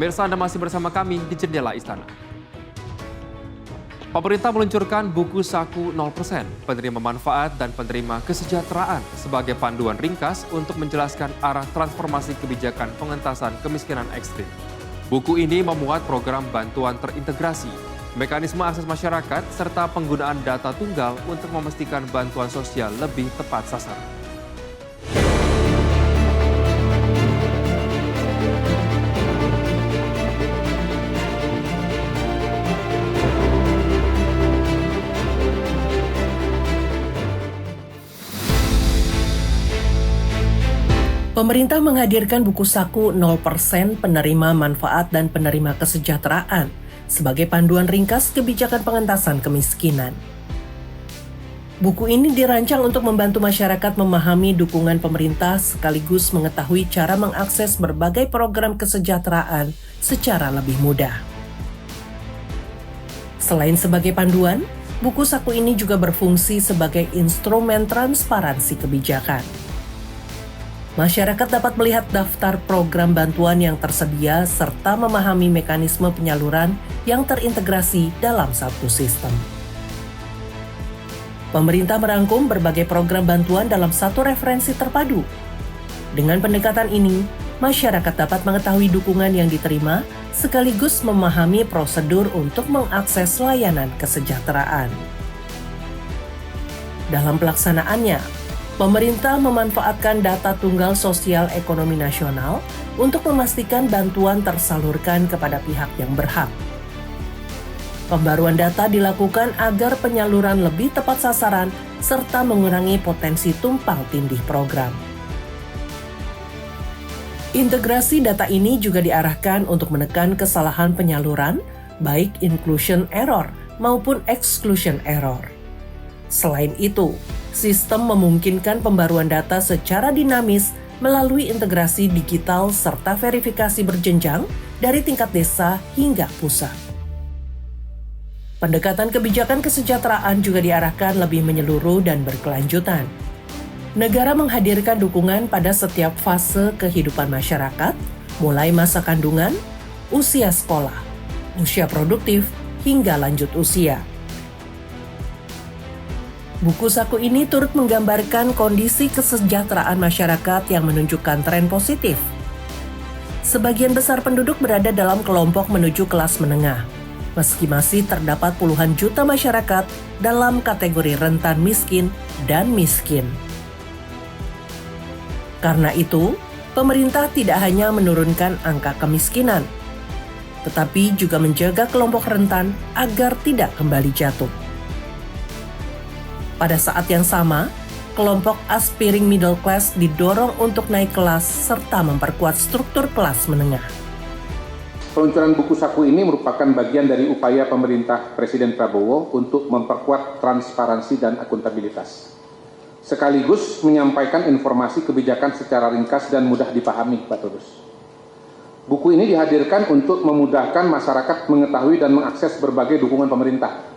Pemirsa, Anda masih bersama kami di Jendela Istana. Pemerintah meluncurkan buku saku 0%, penerima manfaat dan penerima kesejahteraan sebagai panduan ringkas untuk menjelaskan arah transformasi kebijakan pengentasan kemiskinan ekstrim. Buku ini memuat program bantuan terintegrasi, mekanisme akses masyarakat, serta penggunaan data tunggal untuk memastikan bantuan sosial lebih tepat sasaran. Pemerintah menghadirkan buku saku 0% penerima manfaat dan penerima kesejahteraan sebagai panduan ringkas kebijakan pengentasan kemiskinan. Buku ini dirancang untuk membantu masyarakat memahami dukungan pemerintah sekaligus mengetahui cara mengakses berbagai program kesejahteraan secara lebih mudah. Selain sebagai panduan, buku saku ini juga berfungsi sebagai instrumen transparansi kebijakan. Masyarakat dapat melihat daftar program bantuan yang tersedia serta memahami mekanisme penyaluran yang terintegrasi dalam satu sistem. Pemerintah merangkum berbagai program bantuan dalam satu referensi terpadu. Dengan pendekatan ini, masyarakat dapat mengetahui dukungan yang diterima sekaligus memahami prosedur untuk mengakses layanan kesejahteraan. Dalam pelaksanaannya, pemerintah memanfaatkan data tunggal sosial ekonomi nasional untuk memastikan bantuan tersalurkan kepada pihak yang berhak. Pembaruan data dilakukan agar penyaluran lebih tepat sasaran serta mengurangi potensi tumpang tindih program. Integrasi data ini juga diarahkan untuk menekan kesalahan penyaluran, baik inclusion error maupun exclusion error. Selain itu, sistem memungkinkan pembaruan data secara dinamis melalui integrasi digital serta verifikasi berjenjang dari tingkat desa hingga pusat. Pendekatan kebijakan kesejahteraan juga diarahkan lebih menyeluruh dan berkelanjutan. Negara menghadirkan dukungan pada setiap fase kehidupan masyarakat, mulai masa kandungan, usia sekolah, usia produktif, hingga lanjut usia. Buku saku ini turut menggambarkan kondisi kesejahteraan masyarakat yang menunjukkan tren positif. Sebagian besar penduduk berada dalam kelompok menuju kelas menengah, meski masih terdapat puluhan juta masyarakat dalam kategori rentan miskin dan miskin. Karena itu, pemerintah tidak hanya menurunkan angka kemiskinan, tetapi juga menjaga kelompok rentan agar tidak kembali jatuh. Pada saat yang sama, kelompok aspiring middle class didorong untuk naik kelas serta memperkuat struktur kelas menengah. Peluncuran buku saku ini merupakan bagian dari upaya pemerintah Presiden Prabowo untuk memperkuat transparansi dan akuntabilitas, sekaligus menyampaikan informasi kebijakan secara ringkas dan mudah dipahami, Pak Trubus. Buku ini dihadirkan untuk memudahkan masyarakat mengetahui dan mengakses berbagai dukungan pemerintah.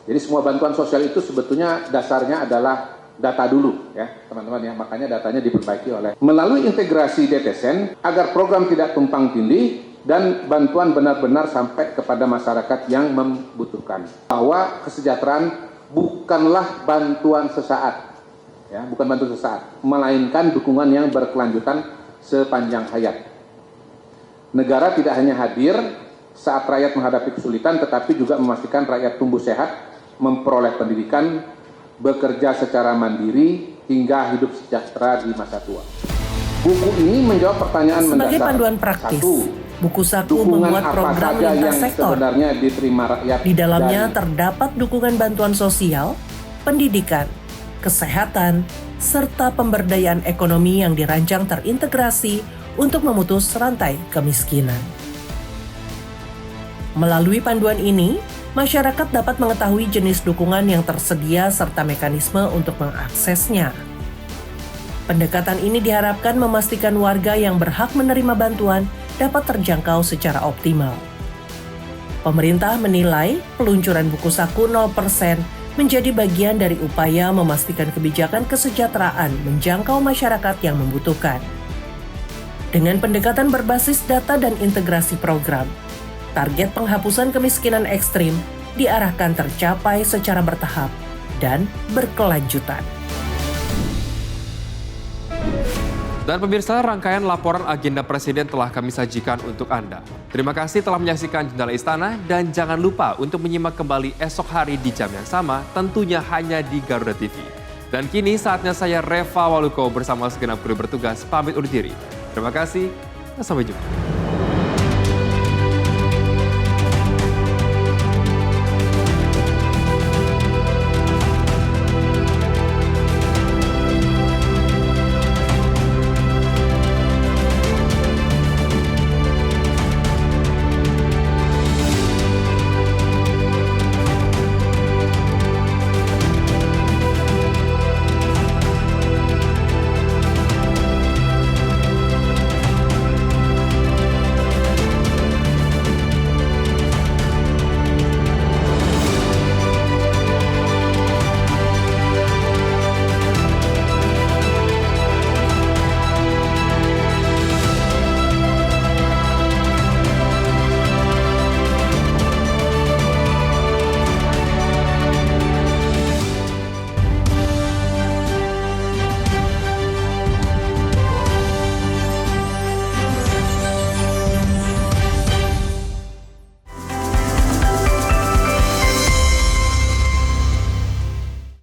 Jadi semua bantuan sosial itu sebetulnya dasarnya adalah data dulu ya teman-teman ya, makanya datanya diperbaiki oleh melalui integrasi DTSEN agar program tidak tumpang tindih dan bantuan benar-benar sampai kepada masyarakat yang membutuhkan. Bahwa kesejahteraan bukanlah bantuan sesaat ya, bukan bantuan sesaat, melainkan dukungan yang berkelanjutan sepanjang hayat. Negara tidak hanya hadir saat rakyat menghadapi kesulitan, tetapi juga memastikan rakyat tumbuh sehat, memperoleh pendidikan, bekerja secara mandiri, hingga hidup sejahtera di masa tua. Buku ini menjawab pertanyaan sebagai mendasar. Sebagai panduan praktis, buku saku memuat program lintas sektor. Diterima rakyat. Di dalamnya terdapat dukungan bantuan sosial, pendidikan, kesehatan, serta pemberdayaan ekonomi yang dirancang terintegrasi untuk memutus rantai kemiskinan. Melalui panduan ini, masyarakat dapat mengetahui jenis dukungan yang tersedia serta mekanisme untuk mengaksesnya. Pendekatan ini diharapkan memastikan warga yang berhak menerima bantuan dapat terjangkau secara optimal. Pemerintah menilai peluncuran buku saku 0% menjadi bagian dari upaya memastikan kebijakan kesejahteraan menjangkau masyarakat yang membutuhkan. Dengan pendekatan berbasis data dan integrasi program, target penghapusan kemiskinan ekstrim diarahkan tercapai secara bertahap dan berkelanjutan. Dan pemirsa, rangkaian laporan agenda Presiden telah kami sajikan untuk Anda. Terima kasih telah menyaksikan Jendela Istana dan jangan lupa untuk menyimak kembali esok hari di jam yang sama, tentunya hanya di Garuda TV. Dan kini saatnya saya Reva Waluko bersama segenap kru bertugas pamit undur diri. Terima kasih dan sampai jumpa.